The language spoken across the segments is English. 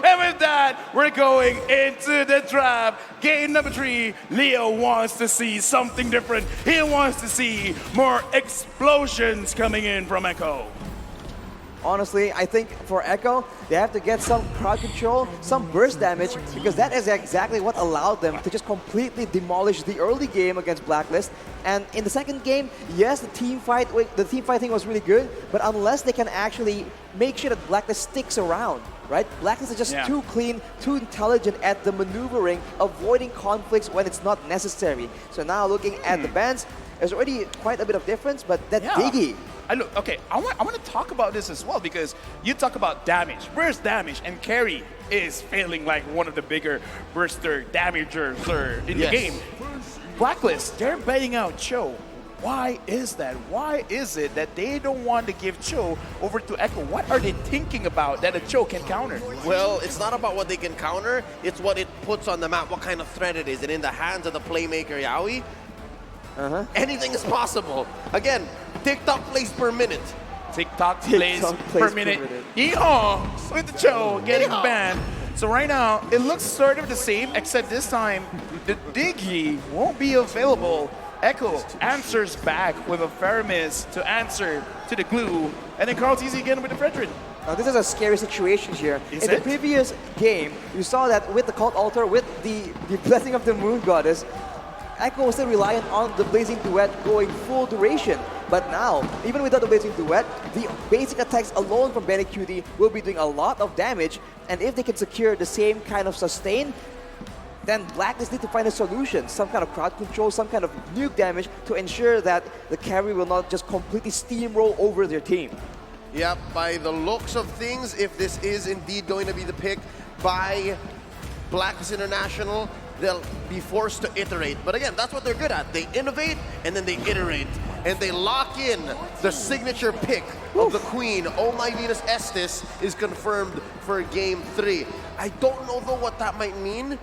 And with that, we're going into the draft. Game number 3, Leo wants to see something different. He wants to see more explosions coming in from Echo. Honestly, I think for Echo, they have to get some crowd control, some burst damage, because that is exactly what allowed them to just completely demolish the early game against Blacklist. And in the second game, yes, the team fighting was really good, but unless they can actually make sure that Blacklist sticks around, right? Blacklist is just too clean, too intelligent at the maneuvering, avoiding conflicts when it's not necessary. So now looking at the bans, there's already quite a bit of difference, but that Diggy. I want to talk about this as well, because you talk about damage, burst damage, and Carry is feeling like one of the bigger burster damagers in the game. Blacklist, they're betting out Cho. Why is that? Why is it that they don't want to give Cho over to Echo? What are they thinking about that a Cho can counter? Well, it's not about what they can counter, it's what it puts on the map, what kind of threat it is. And in the hands of the playmaker Yawi, anything is possible. Again, TikTok plays per minute. TikTok plays per minute. Yeehaw! With the Cho getting banned. So right now, it looks sort of the same, except this time, the Diggy won't be available. Echo answers back with a Faramis to answer to the glue, and then Carl TZ again with the Fredrin. Now this is a scary situation here. In the previous game, you saw that with the Cult Altar, with the Blessing of the Moon Goddess, Echo was still reliant on the Blazing Duet going full duration. But now, even without the Blazing Duet, the basic attacks alone from Benny QD will be doing a lot of damage. And if they can secure the same kind of sustain, then Blacklist need to find a solution, some kind of crowd control, some kind of nuke damage to ensure that the carry will not just completely steamroll over their team. Yep, by the looks of things, if this is indeed going to be the pick by Blacklist International, they'll be forced to iterate. But again, that's what they're good at. They innovate and then they iterate. And they lock in the signature pick of the Queen. Oh My Venus Estes is confirmed for Game 3. I don't know though what that might mean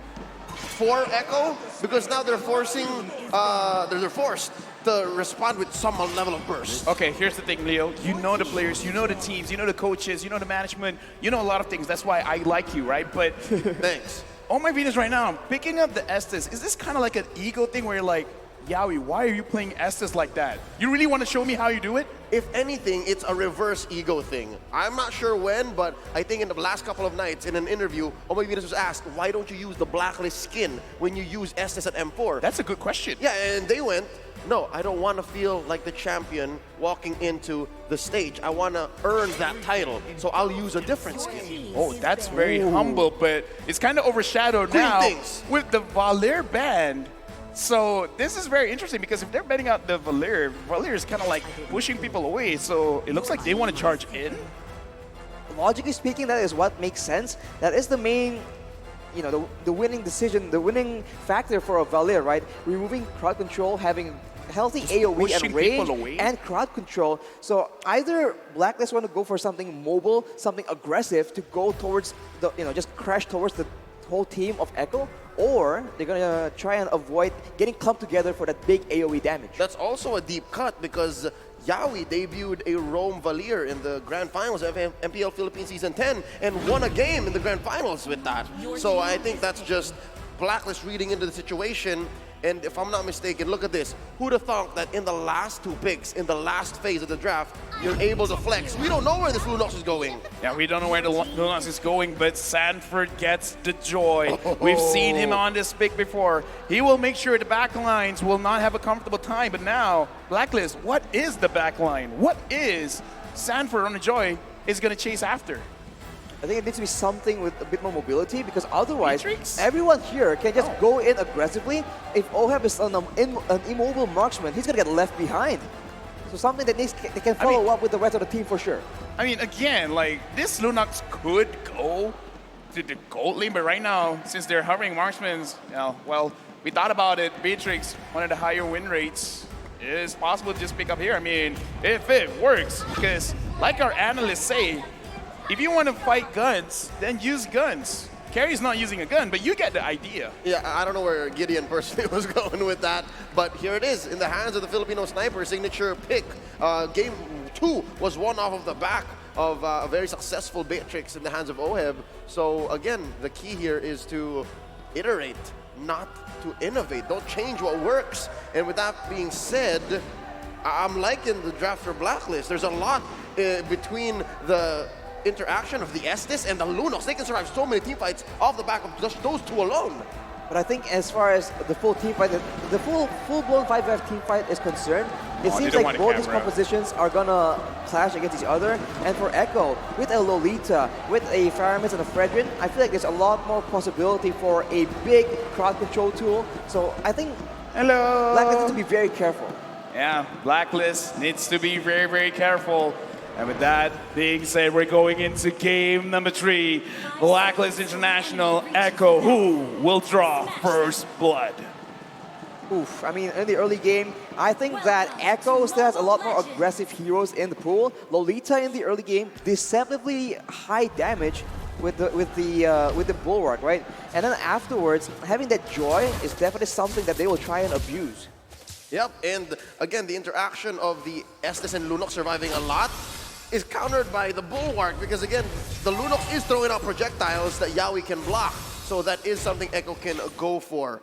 for Echo, because now they're forcing, they're forced to respond with some level of burst. Okay, here's the thing, Leo. You know the players, you know the teams, you know the coaches, you know the management, you know a lot of things. That's why I like you, right? But Thanks. Oh My Venus right now, picking up the Estes, is this kind of like an ego thing where you're like, Yawi, why are you playing Estes like that? You really want to show me how you do it? If anything, it's a reverse ego thing. I'm not sure when, but I think in the last couple of nights in an interview, Oh My Venus was asked, why don't you use the Blacklist skin when you use Estes at M4? That's a good question. Yeah, and they went, no, I don't want to feel like the champion walking into the stage. I want to earn that title, so I'll use a different skin. Oh, that's very humble, but it's kind of overshadowed now with the Valir ban. So this is very interesting, because if they're betting out the Valir is kind of like pushing people away. So it looks like they want to charge in. Logically speaking, that is what makes sense. That is the main, you know, the winning decision, the winning factor for a Valir, right? Removing crowd control, having healthy AoE and range and crowd control. So either Blacklist want to go for something mobile, something aggressive to go towards the, you know, just crash towards the whole team of Echo, or they're gonna try and avoid getting clumped together for that big AoE damage. That's also a deep cut, because Yawi debuted a Rome Valir in the Grand Finals of MPL Philippines Season 10 and won a game in the Grand Finals with that. So I think that's just Blacklist reading into the situation. And if I'm not mistaken, look at this. Who'd have thought that in the last 2 picks, in the last phase of the draft, you're able to flex? We don't know where this Lunox is going. Yeah, we don't know where the Lunox is going, but Sanford gets the joy. We've seen him on this pick before. He will make sure the back lines will not have a comfortable time. But now, Blacklist, what is the back line? What is Sanford on the joy is going to chase after? I think it needs to be something with a bit more mobility, because otherwise everyone here can just go in aggressively. If Oheb is an immobile marksman, he's going to get left behind. So something that they can follow up with the rest of the team for sure. I mean, again, like, this Lunox could go to the gold lane, but right now, since they're hovering marksmen, you know, well, we thought about it. Beatrix, one of the higher win rates, is possible to just pick up here. I mean, if it works, because like our analysts say, if you want to fight guns, then use guns. Carrie's not using a gun, but you get the idea. Yeah, I don't know where Gideon personally was going with that, but here it is in the hands of the Filipino sniper, signature pick. Game 2 was won off of the back of a very successful Beatrix in the hands of Oheb. So again, the key here is to iterate, not to innovate. Don't change what works. And with that being said, I'm liking the draft for Blacklist. There's a lot between the interaction of the Estes and the Lunox. They can survive so many team fights off the back of just those two alone. But I think as far as the full team fight, the full-blown 5v5 team fight is concerned, it seems like both these compositions are gonna clash against each other. And for Echo, with a Lolita, with a Faramir and a Fredrin, I feel like there's a lot more possibility for a big crowd control tool. So I think Blacklist needs to be very careful. Yeah, Blacklist needs to be very, very careful. And with that being said, we're going into game number 3. Blacklist International, Echo. Who will draw first blood? Oof, I mean, in the early game, I think that Echo still has a lot more aggressive heroes in the pool. Lolita in the early game, deceptively high damage with the Bulwark, right? And then afterwards, having that Joy is definitely something that they will try and abuse. Yep, and again, the interaction of the Estes and Lunox surviving a lot is countered by the Bulwark, because again, the Lunox is throwing out projectiles that Yawi can block. So that is something Echo can go for.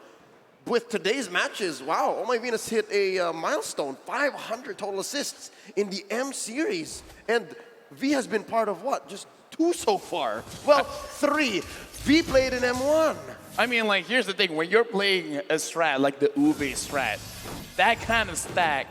With today's matches, wow, Oh My Venus hit a milestone, 500 total assists in the M series. And V has been part of what? Just 2 so far. Well, 3. V played in M1. I mean, like, here's the thing. When you're playing a strat, like the Uwe strat, that kind of stat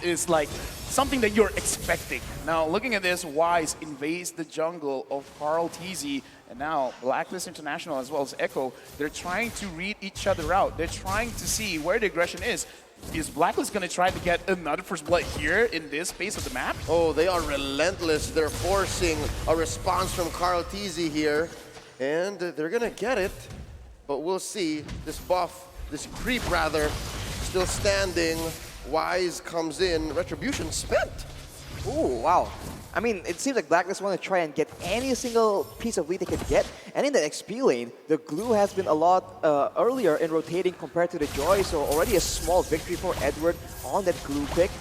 is like something that you're expecting. Now, looking at this, Wise invades the jungle of Carl TZ, and now Blacklist International as well as Echo, they're trying to read each other out. They're trying to see where the aggression is. Is Blacklist going to try to get another first blood here in this space of the map? Oh, they are relentless. They're forcing a response from Carl TZ here, and they're going to get it. But we'll see. This buff, this creep rather, still standing. Wise comes in. Retribution spent. Ooh, wow. I mean, it seems like Blacklist want to try and get any single piece of lead they can get. And in the XP lane, the glue has been a lot earlier in rotating compared to the Joy. So already a small victory for Edward on that glue pick.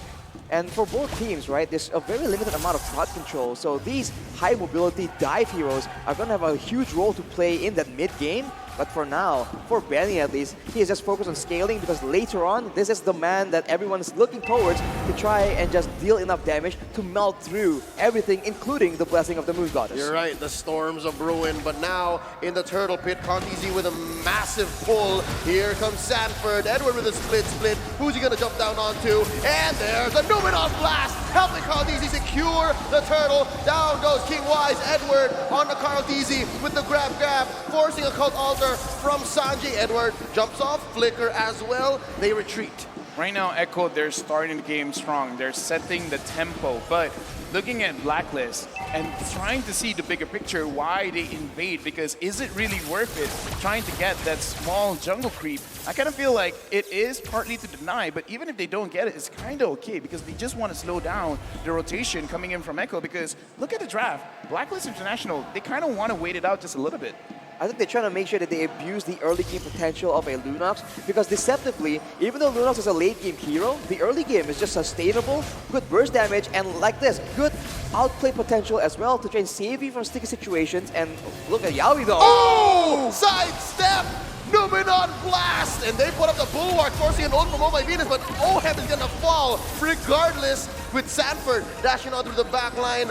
And for both teams, right, there's a very limited amount of crowd control. So these high mobility dive heroes are going to have a huge role to play in that mid game. But for now, for Benny at least, he is just focused on scaling, because later on, this is the man that everyone is looking towards to try and just deal enough damage to melt through everything, including the Blessing of the Moon Goddess. You're right, the storms are brewing, but now in the Turtle Pit, Contizi with a massive pull. Here comes Sanford, Edward with a split. Who's he gonna jump down onto? And there's a Numenon Blast, helping Contizi secure the turtle. Down goes King Wise, Edward on the Carl TZ with the grab, forcing a Cult Altar from Sanjay. Edward jumps off, Flicker as well. They retreat. Right now, Echo, they're starting the game strong. They're setting the tempo. But looking at Blacklist and trying to see the bigger picture, why they invade, because is it really worth it trying to get that small jungle creep? I kind of feel like it is partly to deny, but even if they don't get it, it's kind of okay, because they just want to slow down the rotation coming in from Echo. Because look at the draft. Blacklist International, they kind of want to wait it out just a little bit. I think they're trying to make sure that they abuse the early game potential of a Lunox, because deceptively, even though Lunox is a late game hero, the early game is just sustainable, good burst damage, and like this, good outplay potential as well to try and save you from sticky situations. And look at Yawi though. Oh! Sidestep! Numenon Blast! And they put up the Bulwark, forcing an ult from Oh My Venus, but Oheb is gonna fall regardless, with Sanford dashing on through the back line.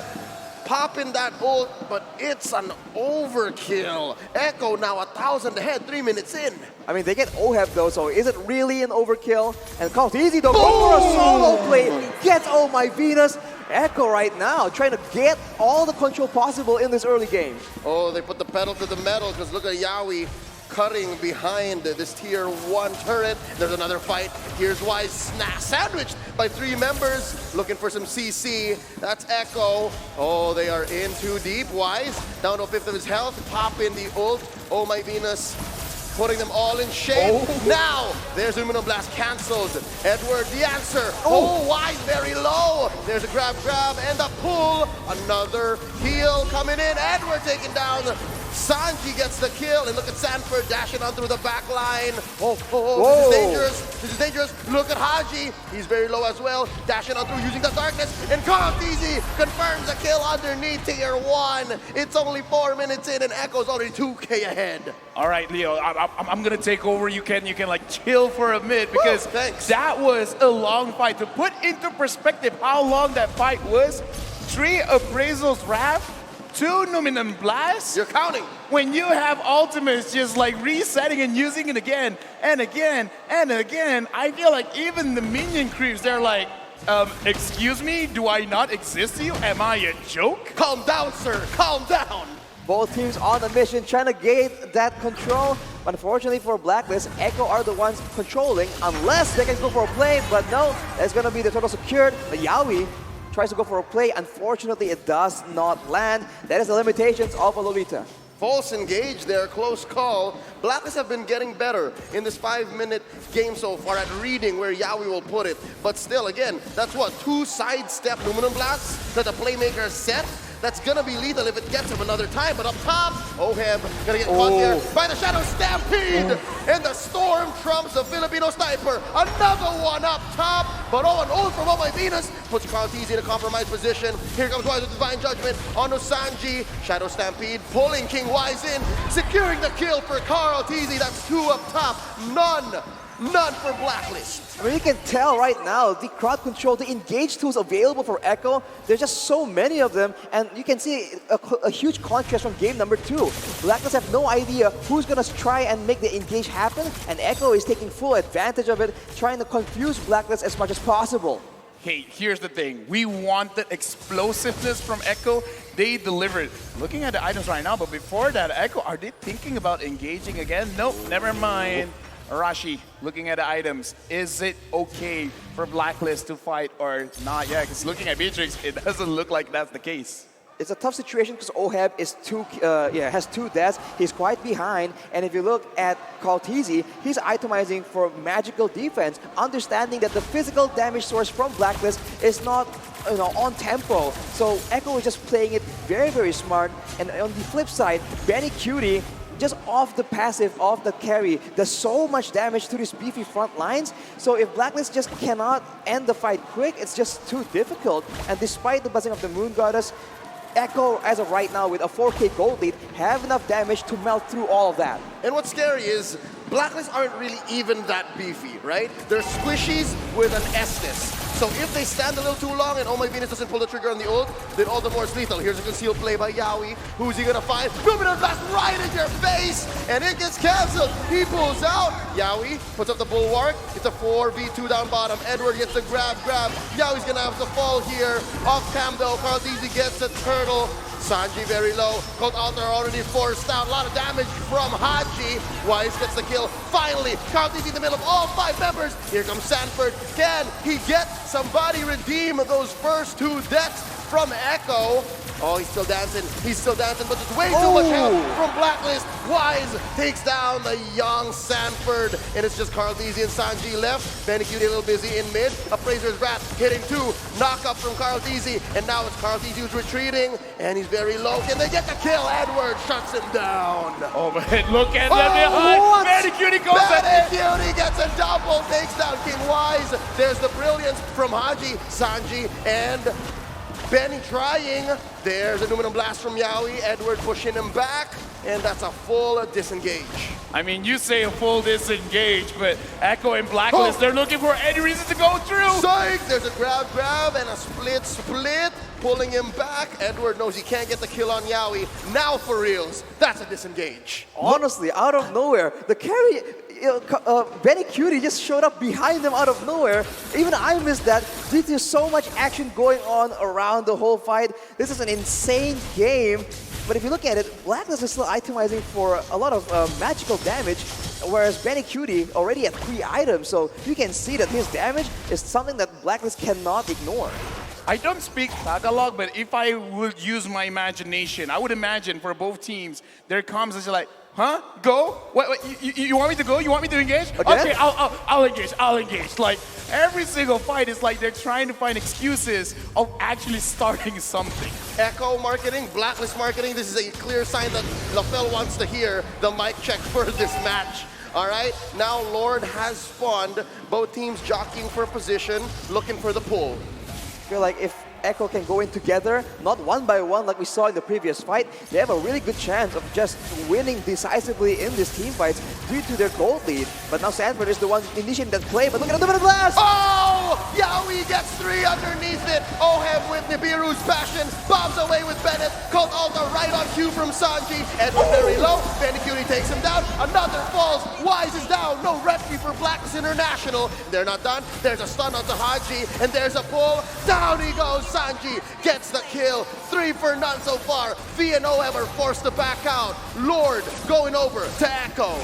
Popping that ult, but it's an overkill. Echo now 1,000 ahead, 3 minutes in. I mean, they get Oheb though, so is it really an overkill? And Carl easy though, go for a solo play, gets Oh My Venus. Echo right now trying to get all the control possible in this early game. Oh, they put the pedal to the metal, because look at Yawi cutting behind this tier 1 turret. There's another fight. Here's Wise sandwiched by 3 members, looking for some CC. That's Echo. Oh, they are in too deep. Wise down to a 5th of his health. Pop in the ult. Oh My Venus putting them all in shape. Oh. Now, there's Numenon Blast cancelled. Edward, the answer. Oh, Wise very low. There's a grab, and a pull. Another heal coming in. Edward taking down Sanji gets the kill, and look at Sanford dashing on through the back line. Oh, Whoa. this is dangerous. This is dangerous. Look at Haji. He's very low as well. Dashing on through using the darkness. And Karl'tezi confirms a kill underneath tier 1. It's only 4 minutes in, and Echo's already 2K ahead. All right, Leo, I'm gonna take over. You can like chill for a minute because thanks. that was a long fight. To put into perspective how long that fight was, 3 Appraisal's Wrath, 2 Numinum Blasts. You're counting. When you have ultimates just like resetting and using it again and again and again, I feel like even the minion creeps, they're like, excuse me, do I not exist to you? Am I a joke? Calm down, sir. Calm down. Both teams on the mission trying to gain that control. But unfortunately for Blacklist, Echo are the ones controlling unless they can go for a play. But no, it's going to be the total secured. The Yawi tries to go for a play. Unfortunately, it does not land. That is the limitations of a Lolita. False engage there, close call. Blacklist have been getting better in this 5-minute game so far at reading where Yawi will put it. But still, again, that's what, 2 sidestep Numinum Blasts that the playmaker set. That's gonna be lethal if it gets him another time. But up top, Oheb gonna get caught there by the Shadow Stampede. And the Storm trumps the Filipino Sniper. Another one up top. But an ult from Oh My Venus puts Karl'tezi in a compromised position. Here comes Wise with Divine Judgment onto Sanji. Shadow Stampede pulling King Wise in, securing the kill for Karl'tezi. That's 2 up top. None for Blacklist. I mean, you can tell right now the crowd control, the engage tools available for Echo, there's just so many of them, and you can see a huge contrast from game number 2. Blacklist have no idea who's going to try and make the engage happen, and Echo is taking full advantage of it, trying to confuse Blacklist as much as possible. Hey, here's the thing. We want the explosiveness from Echo. They delivered. Looking at the items right now, but before that, Echo, are they thinking about engaging again? Nope, never mind. Arashi, looking at the items, is it okay for Blacklist to fight or not? Yeah, because looking at Beatrix, it doesn't look like that's the case. It's a tough situation because Oheb is has 2 deaths. He's quite behind, and if you look at Karl'tezi, he's itemizing for magical defense, understanding that the physical damage source from Blacklist is not on tempo. So Echo is just playing it very, very smart. And on the flip side, Benny Cutie, just off the passive, off the carry, does so much damage to these beefy front lines. So if Blacklist just cannot end the fight quick, it's just too difficult. And despite the Blessing of the Moon Goddess, Echo, as of right now, with a 4K gold lead, have enough damage to melt through all of that. And what's scary is Blacklist aren't really even that beefy, right? They're squishies with an Estus. So if they stand a little too long and Oh My Venus doesn't pull the trigger on the ult, then all the more it's lethal. Here's a concealed play by Yawi. Who's he gonna find? Numinum Blast right in your face, and it gets cancelled. He pulls out. Yawi puts up the bulwark. It's a 4v2 down bottom. Edward gets the grab. Yawi's gonna have to fall here. Off cam though, Karl'tezi gets a turtle. Sanji very low. Cold Altar already forced out. A lot of damage from Haji. Wise gets the kill. Finally, Karl'tezi in the middle of all 5 members. Here comes Sanford. Can he get somebody redeem those first 2 deaths from Echo? Oh, he's still dancing, but there's way too much help from Blacklist. Wise takes down the young Sanford, and it's just Karl'tezi and Sanji left. Benny Cutie a little busy in mid. Appraiser's Wrath hitting 2. Knock up from Karl'tezi, and now it's Karl'tezi who's retreating, and he's very low. Can they get the kill? Edward shuts him down. Oh, but look at them behind. Benny Cutie goes Benny Cutie gets a double, takes down King Wise. There's the brilliance from Haji, Sanji, and Benny trying. There's a Numinum Blast from Yawi. Edward pushing him back, and that's a full disengage. I mean, you say a full disengage, but Echo and Blacklist, they're looking for any reason to go through. Psych! There's a grab, and a split, pulling him back. Edward knows he can't get the kill on Yawi. Now for reals, that's a disengage. Honestly, out of nowhere, the carry, Benny Cutie just showed up behind them out of nowhere. Even I missed that due to so much action going on around the whole fight. This is an insane game. But if you look at it, Blacklist is still itemizing for a lot of magical damage, whereas Benny Cutie already at 3 items. So you can see that his damage is something that Blacklist cannot ignore. I don't speak Tagalog, but if I would use my imagination, I would imagine for both teams, there comes as like, huh? Go? What you want me to go? You want me to engage? Again? Okay, I'll engage. I'll engage. Like every single fight is like they're trying to find excuses of actually starting something. Echo marketing, Blacklist marketing, this is a clear sign that LaFell wants to hear the mic check for this match. All right, now Lord has spawned, both teams jockeying for position, looking for the pull. I feel like if Echo can go in together, not one by one like we saw in the previous fight, they have a really good chance of just winning decisively in these team fights due to their gold lead. But now Sanford is the one initiating that play, but look at the minute blast! Oh! Yaoi gets 3 underneath it. Ohem with Nibiru's passion, bombs away with Bennett. Cold Alta right on cue from Sanji. Edward very low, Benikuri takes him down. Another falls, Wise is down. No rescue for Blacklist International. They're not done. There's a stun onto Haji, and there's a pull. Down he goes. Sanji gets the kill. 3 for none so far. V and Ohem are forced to back out. Lord going over to Echo.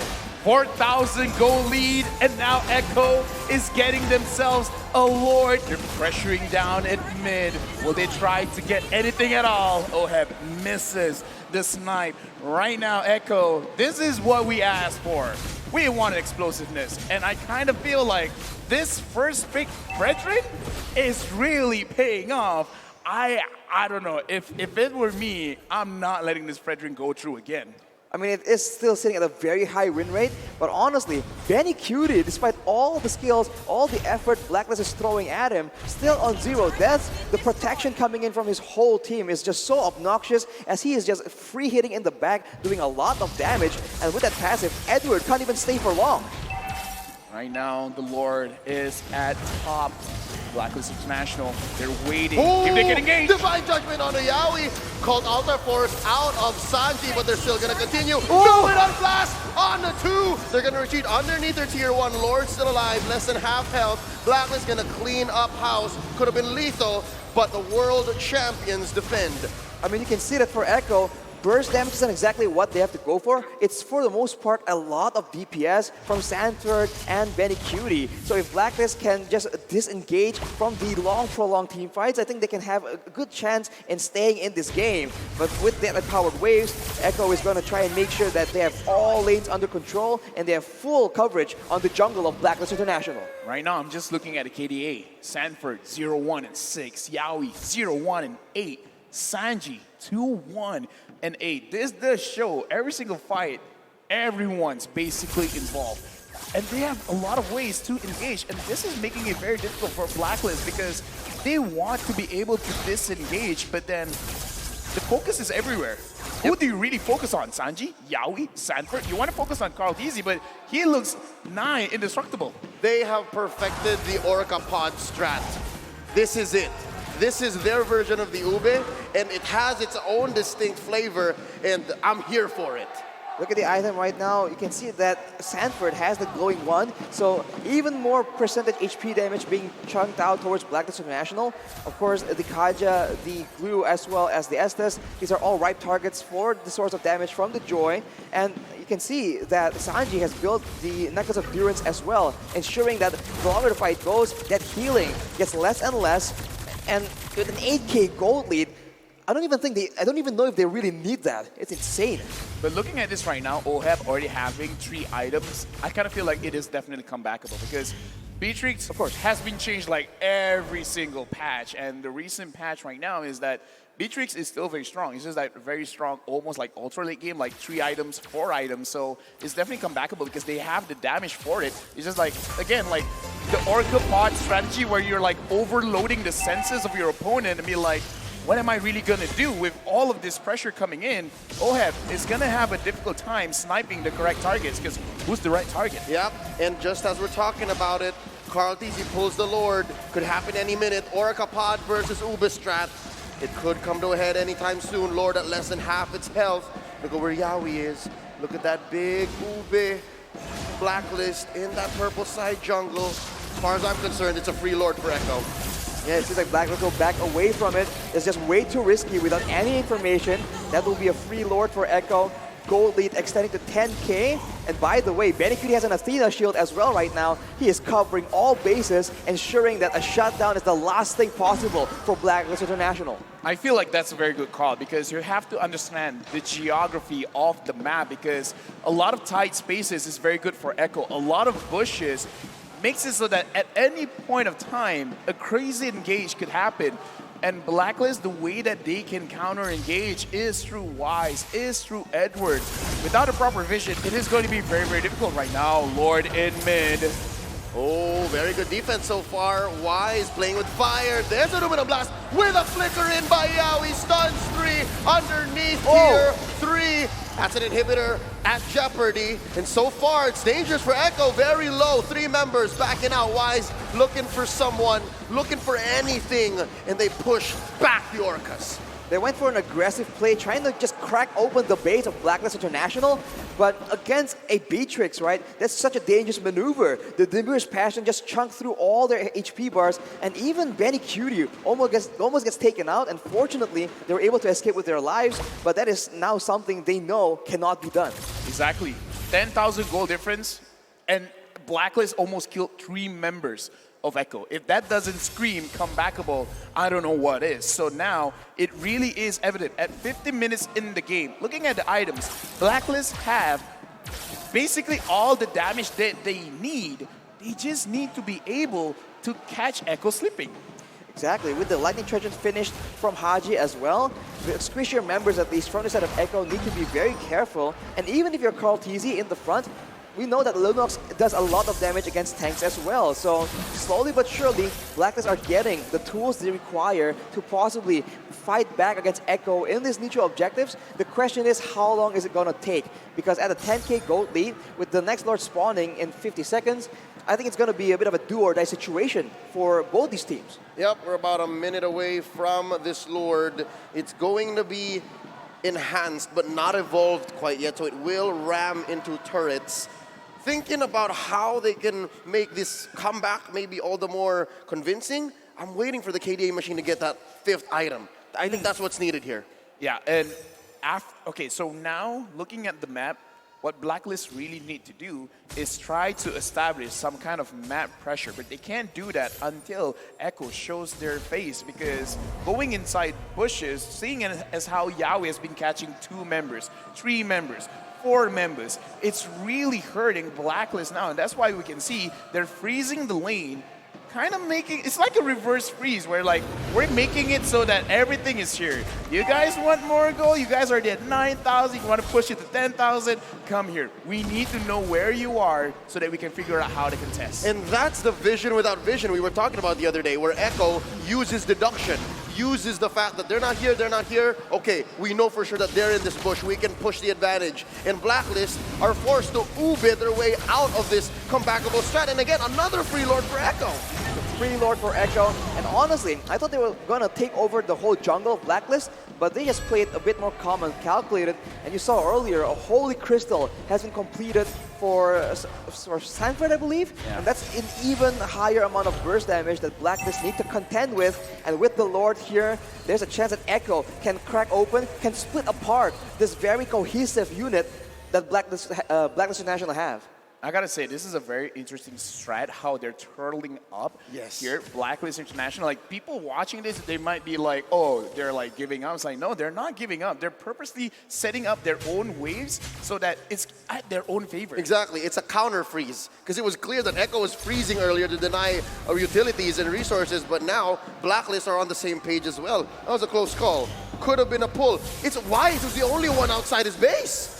4,000 goal lead, and now Echo is getting themselves a Lord. They're pressuring down at mid. Will they try to get anything at all? Oheb misses the snipe. Right now, Echo, this is what we asked for. We wanted explosiveness, and I kind of feel like this first pick, Fredrin, is really paying off. I don't know. If it were me, I'm not letting this Fredrin go through again. I mean, it is still sitting at a very high win rate, but honestly, Benikuri, despite all the skills, all the effort Blacklist is throwing at him, still on 0 deaths. The protection coming in from his whole team is just so obnoxious as he is just free hitting in the back, doing a lot of damage, and with that passive, Edward can't even stay for long. Right now, the Lord is at top. Blacklist International, they're waiting. Ooh, If they get engaged. Divine Judgment on the Yaoi. Called Altar Force out of Sanji, but they're still going to continue. Throw it on blast on the 2. They're going to retreat underneath their tier 1. Lord still alive, less than half health. Blacklist going to clean up house. Could have been lethal, but the world champions defend. I mean, you can see that for Echo, burst damage isn't exactly what they have to go for. It's for the most part a lot of DPS from Sanford and Benikuri. So if Blacklist can just disengage from the long prolonged team fights, I think they can have a good chance in staying in this game. But with the powered waves, Echo is going to try and make sure that they have all lanes under control and they have full coverage on the jungle of Blacklist International. Right now, I'm just looking at the KDA. Sanford, 0-1 and 6. Yaoi, 0-1 and 8. Sanji, 2-1 and 8. This does show every single fight, everyone's basically involved. And they have a lot of ways to engage. And this is making it very difficult for Blacklist because they want to be able to disengage, but then the focus is everywhere. Who do you really focus on? Sanji, Yaoi, Sanford? You want to focus on Carl Deasy, but he looks nigh indestructible. They have perfected the Orca Pod strat. This is it. This is their version of the Ube, and it has its own distinct flavor, and I'm here for it. Look at the item right now. You can see that Sanford has the glowing one, so even more percentage HP damage being chunked out towards Blacklist International. Of course, the Kaja, the Glue, as well as the Estes, these are all ripe targets for the source of damage from the Joy. And you can see that Sanji has built the Necklace of Durance as well, ensuring that the longer the fight goes, that healing gets less and less. And with an 8k gold lead, I don't even know if they really need that. It's insane. But looking at this right now, Oheb already having 3 items, I kind of feel like it is definitely comebackable because Beatrix, of course, has been changed like every single patch. And the recent patch right now is that Beatrix is still very strong. It's just like very strong, almost like ultra late game, like 3 items, 4 items. So it's definitely comebackable because they have the damage for it. It's just like, again, like the Orca Pod strategy where you're like overloading the senses of your opponent and be like, what am I really gonna do with all of this pressure coming in? Oheb is gonna have a difficult time sniping the correct targets because who's the right target? Yep, and just as we're talking about it, Carl Deasy pulls the Lord. Could happen any minute. Orca Pod versus Ube strat. It could come to a head anytime soon. Lord at less than half its health. Look at where Yaoi is. Look at that big Ube Blacklist in that purple side jungle. As far as I'm concerned, it's a free Lord for Echo. Yeah, it seems like Blacklist will back away from it. It's just way too risky without any information. That will be a free Lord for Echo. Gold lead extending to 10k. And by the way, Benny Cutie has an Athena shield as well right now. He is covering all bases, ensuring that a shutdown is the last thing possible for Blacklist International. I feel like that's a very good call because you have to understand the geography of the map because a lot of tight spaces is very good for Echo. A lot of bushes makes it so that at any point of time, a crazy engage could happen. And Blacklist, the way that they can counter-engage is through Wise, is through Edward. Without a proper vision, it is going to be very, very difficult right now. Lord in mid. Oh, very good defense so far. Wise playing with fire. There's a Luminum Blast with a flicker in by Yawi. Stuns 3 underneath here. 3. That's an inhibitor at jeopardy. And so far, it's dangerous for Echo. Very low. 3 members backing out. Wise looking for someone, looking for anything. And they push back the Orcas. They went for an aggressive play, trying to just crack open the base of Blacklist International, but against a Beatrix, right? That's such a dangerous maneuver. The Demir's Passion just chunked through all their HP bars, and even Benny Cutie almost gets taken out, and fortunately, they were able to escape with their lives, but that is now something they know cannot be done. Exactly. 10,000 gold difference, and Blacklist almost killed 3 members of Echo. If that doesn't scream comebackable, I don't know what is. So now it really is evident at 50 minutes in the game. Looking at the items, Blacklist have basically all the damage that they need. They just need to be able to catch Echo slipping. Exactly, with the Lightning Trojans finished from Haji as well, the Squishier members at least from the side of Echo need to be very careful. And even if you're Carl TZ in the front, we know that Lunox does a lot of damage against tanks as well. So slowly but surely, Blacklist are getting the tools they require to possibly fight back against Echo in these neutral objectives. The question is, how long is it going to take? Because at a 10k gold lead, with the next Lord spawning in 50 seconds, I think it's going to be a bit of a do-or-die situation for both these teams. Yep, we're about a minute away from this Lord. It's going to be enhanced, but not evolved quite yet, so it will ram into turrets. Thinking about how they can make this comeback maybe all the more convincing, I'm waiting for the KDA machine to get that 5th item. I think that's what's needed here. Yeah, and okay, so now looking at the map, what Blacklist really need to do is try to establish some kind of map pressure, but they can't do that until Echo shows their face, because going inside bushes, seeing as how Yawi has been catching 2 members, 3 members, 4 members, it's really hurting Blacklist now, and that's why we can see they're freezing the lane, kind of making, it's like a reverse freeze where like, we're making it so that everything is here. You guys want more gold? You guys are at 9,000, you want to push it to 10,000? Come here. We need to know where you are so that we can figure out how to contest. And that's the vision without vision we were talking about the other day, where Echo uses deduction, uses the fact that they're not here, okay, we know for sure that they're in this bush, we can push the advantage. And Blacklist are forced to Ube their way out of this comebackable strat. And again, another free Lord for Echo. Free Lord for Echo, and honestly, I thought they were gonna take over the whole jungle of Blacklist, but they just played a bit more calm and calculated, and you saw earlier, a Holy Crystal has been completed for Sanford, I believe, and that's an even higher amount of burst damage that Blacklist need to contend with, and with the Lord here, there's a chance that Echo can crack open, can split apart this very cohesive unit that Blacklist International have. I gotta say, this is a very interesting strat, how they're turtling up here, Blacklist International. Like, people watching this, they might be like, oh, they're like giving up. It's like, no, they're not giving up. They're purposely setting up their own waves so that it's at their own favor. Exactly, it's a counter freeze. Because it was clear that Echo was freezing earlier to deny our utilities and resources, but now Blacklist are on the same page as well. That was a close call. Could have been a pull. It's Wise who's the only one outside his base.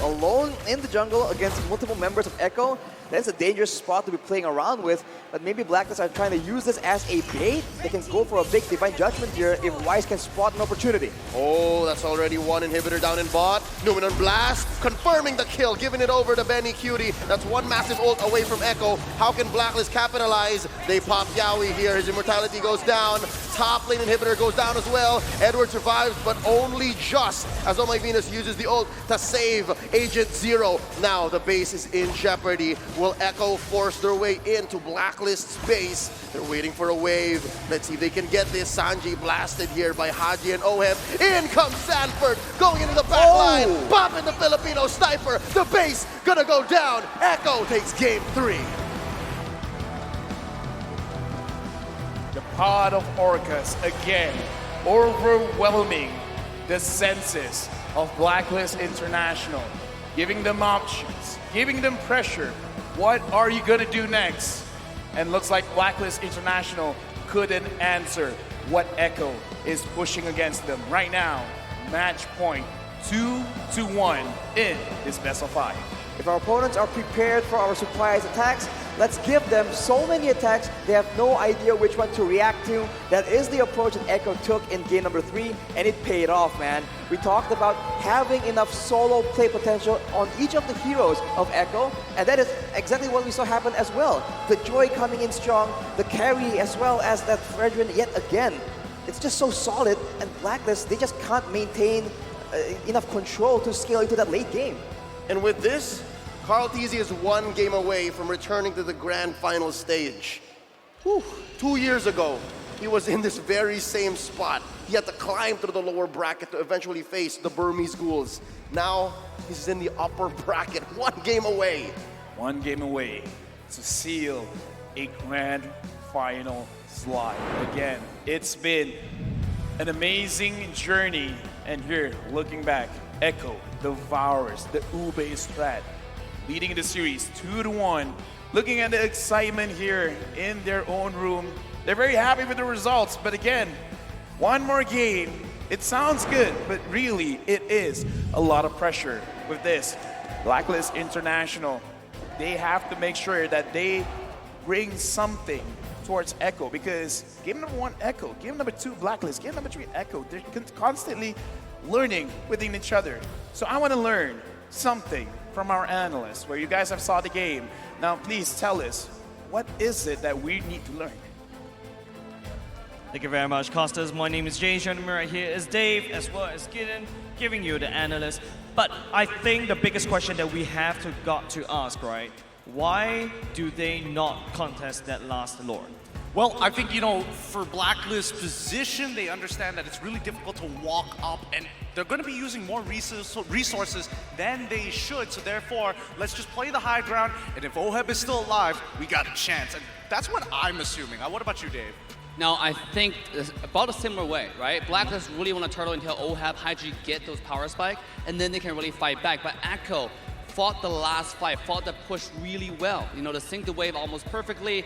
Alone in the jungle against multiple members of Echo, that's a dangerous spot to be playing around with, but maybe Blacklist are trying to use this as a bait. They can go for a big Divine Judgment here if Wise can spot an opportunity. Oh, that's already 1 inhibitor down in bot. Numenor Blast, confirming the kill, giving it over to Benny Cutie. That's 1 massive ult away from Echo. How can Blacklist capitalize? They pop Yawi here, his immortality goes down. Top lane inhibitor goes down as well. Edward survives, but only just as Oh My Venus uses the ult to save Agent Zero. Now the base is in jeopardy. Will Echo force their way into Blacklist space? They're waiting for a wave. Let's see if they can get this. Sanji blasted here by Haji and Oheb. In comes Sanford, going into the back line. Popping the Filipino sniper. The base gonna go down. Echo takes game 3. The pod of Orcas again, overwhelming the senses of Blacklist International, giving them options, giving them pressure. What are you gonna do next? And looks like Blacklist International couldn't answer what Echo is pushing against them right now. Match point 2-1 in this best of 5. If our opponents are prepared for our surprise attacks, let's give them so many attacks they have no idea which one to react to. That is the approach that Echo took in game number 3, and it paid off, man. We talked about having enough solo play potential on each of the heroes of Echo, and that is exactly what we saw happen as well. The Joy coming in strong, the carry as well as that Fredrin yet again. It's just so solid, and Blacklist, they just can't maintain enough control to scale into that late game. And with this, Carl Tizzy is 1 game away from returning to the grand final stage. Whew. 2 years ago, he was in this very same spot. He had to climb through the lower bracket to eventually face the Burmese Ghouls. Now, he's in the upper bracket, 1 game away. 1 game away to seal a grand final slot. Again, it's been an amazing journey, and here, looking back, Echo devours the Ube strat, leading the series 2-1. Looking at the excitement here in their own room, they're very happy with the results, but again, 1 more game. It sounds good, but really it is a lot of pressure with this. Blacklist International, they have to make sure that they bring something towards Echo, because game number 1, Echo, game number 2, Blacklist, game number 3, Echo, they're constantly learning within each other. So I want to learn something from our analysts, where you guys have saw the game. Now please tell us, what is it that we need to learn? Thank you very much, Costas. My name is Jay. Joining me right here is Dave, as well as Gideon, giving you the analyst. But I think the biggest question that we have got to ask, right? Why do they not contest that last Lord? Well, I think, you know, for Blacklist's position, they understand that it's really difficult to walk up, and they're going to be using more resources than they should. So therefore, let's just play the high ground, and if Oheb is still alive, we got a chance. And that's what I'm assuming. What about you, Dave? Now, I think it's about a similar way, right? Blacklist really want to turtle until Oheb, Haji get those power spike, and then they can really fight back. But Echo fought the last fight, fought the push really well. You know, to sync the wave almost perfectly,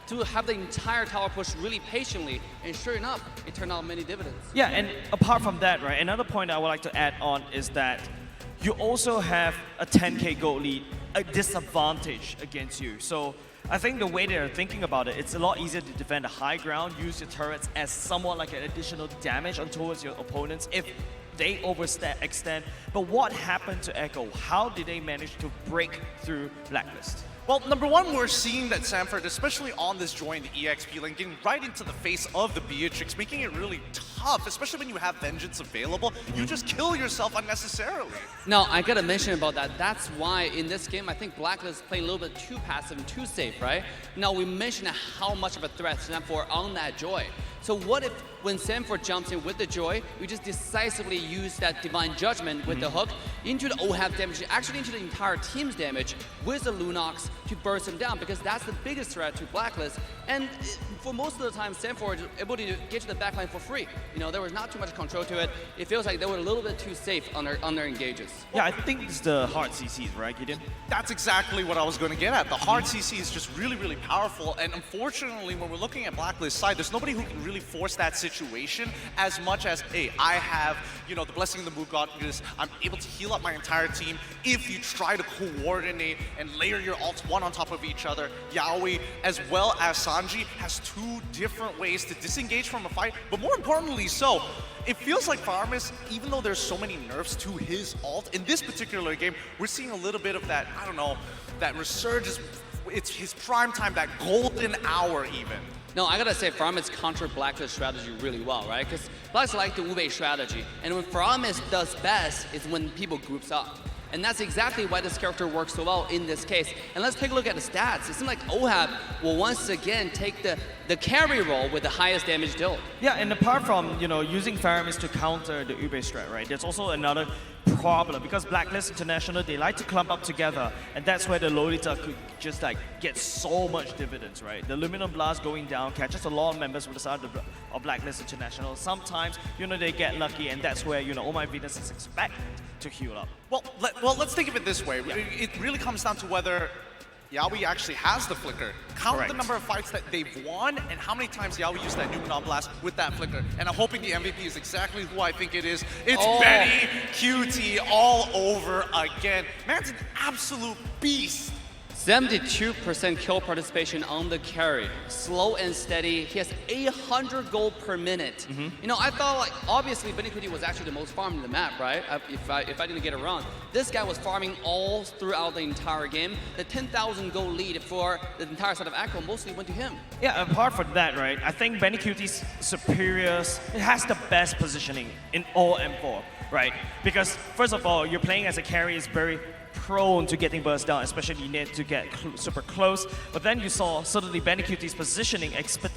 to have the entire tower push really patiently, and sure enough, it turned out many dividends. Yeah, and apart from that, right, another point I would like to add on is that you also have a 10k gold lead, a disadvantage against you. So I think the way they're thinking about it, it's a lot easier to defend the high ground, use your turrets as somewhat like an additional damage on towards your opponents if they overextend. But what happened to Echo? How did they manage to break through Blacklist? Well, number one, we're seeing that Sanford, especially on this join, the EXP lane, getting right into the face of the Beatrix, making it really tough, especially when you have Vengeance available. You just kill yourself unnecessarily. Now, I gotta mention about that. That's why in this game, I think Blacklist is playing a little bit too passive and too safe, right? Now, we mentioned how much of a threat Sanford on that Joy. So what if when Sanford jumps in with the Joy, we just decisively use that Divine Judgment with the hook into the Oheb damage, actually into the entire team's damage with the Lunox to burst him down, because that's the biggest threat to Blacklist. And for most of the time, Sanford was able to get to the backline for free. You know, there was not too much control to it. It feels like they were a little bit too safe on their engages. Yeah, I think it's the hard CCs, right, Gideon? That's exactly what I was going to get at. The hard CC is just really, really powerful. And unfortunately, when we're looking at Blacklist's side, there's nobody who can really force that situation as much as, hey, I have, you know, the Blessing of the Moon Goddess. I'm able to heal up my entire team. If you try to coordinate and layer your ults one on top of each other, Yaoi as well as Sanji has 2 different ways to disengage from a fight. But more importantly so, it feels like Farmis, even though there's so many nerfs to his ult, in this particular game, we're seeing a little bit of that, I don't know, that resurgence. It's his prime time, that golden hour even. No, I gotta say, Farmis countered Blacklist strategy really well, right? Because Blacklist like the Ube strategy, and when Farmis does best is when people groups up. And that's exactly why this character works so well in this case. And let's take a look at the stats. It seems like Ohab will once again take the carry role with the highest damage dealt. Yeah, and apart from using Faramis to counter the Ube strat, right? There's also another problem because Blacklist International, they like to clump up together, and that's where the Lolita could just like get so much dividends, right? The Luminum Blast going down catches a lot of members with the side of Blacklist International. Sometimes they get lucky, and that's where Oh My Venus is expected to heal up. Well, let's think of it this way. It really comes down to whether Yawi actually has the flicker. Count Correct. the number of fights that they've won and how many times Yawi used that Numenon Blast with that flicker. And I'm hoping the MVP is exactly who I think it is. It's Benny QT all over again. Man's an absolute beast. 72% kill participation on the carry. Slow and steady. He has 800 gold per minute. I thought like obviously Benny Kuti was actually the most farmed in the map, right? If I didn't get it wrong. This guy was farming all throughout the entire game. The 10,000 gold lead for the entire side of Echo mostly went to him. Yeah, apart from that, right, I think Benny Cutie's superiors, it has the best positioning in all M4, right? Because first of all, you're playing as a carry is very prone to getting burst down, especially you need to get super close. But then you saw suddenly Benny Cutie's positioning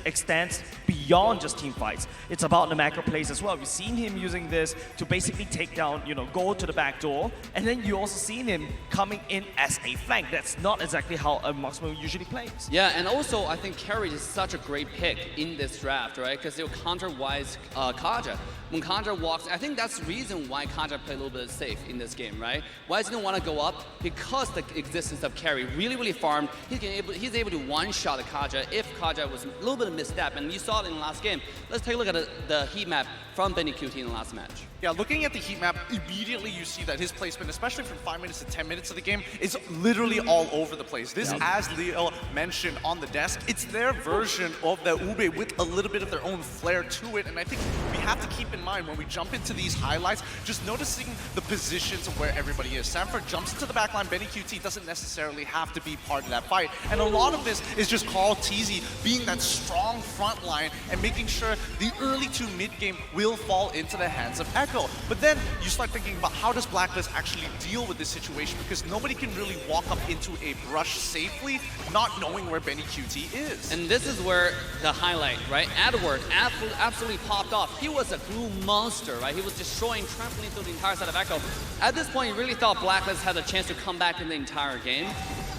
extends beyond just team fights. It's about the macro plays as well. We've seen him using this to basically take down, go to the back door, and then you also seen him coming in as a flank. That's not exactly how a marksman usually plays. Yeah, and also I think carry is such a great pick in this draft, right? Because they'll counter-wise Kaja. When Kaja walks, I think that's the reason why Kaja played a little bit safe in this game, right? Why doesn't he want to go up? Because the existence of carry really farmed. He's able to one-shot the Kaja if Kaja was a little bit of misstep, and you saw it in the last game. Let's take a look at the heat map from Benny QT in the last match. Yeah, looking at the heat map, immediately you see that his placement, especially from 5 minutes to 10 minutes of the game, is literally all over the place. This, as Leo mentioned on the desk, it's their version of the Ube with a little bit of their own flair to it. And I think we have to keep in mind when we jump into these highlights, just noticing the positions of where everybody is. Sanford jumps into the backline. Benny QT doesn't necessarily have to be part of that fight. And a lot of this is just Carl Teasy being that strong front line and making sure the early to mid game will fall into the hands of Echo. But then you start thinking about how does Blacklist actually deal with this situation, because nobody can really walk up into a brush safely not knowing where Benny QT is. And this is where the highlight, right? Edward absolutely popped off. He was a glue monster, right? He was destroying trampoline through the entire side of Echo. At this point, you really thought Blacklist had a chance to come back in the entire game.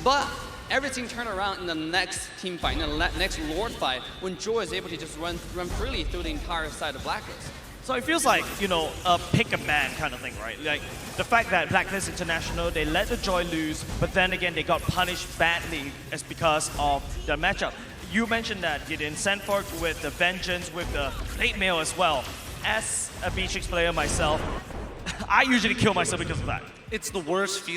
But everything turned around in the next team fight, in the next Lord fight, when Joy is able to just run freely through the entire side of Blacklist. So it feels like, a pick a ban kind of thing, right? Like the fact that Blacklist International, they let the Joy lose, but then again, they got punished badly as because of the matchup. You mentioned that Gideon Sanford with the Vengeance, with the Late Mail as well. As a Beatrix player myself, I usually kill myself because of that. It's the worst feeling.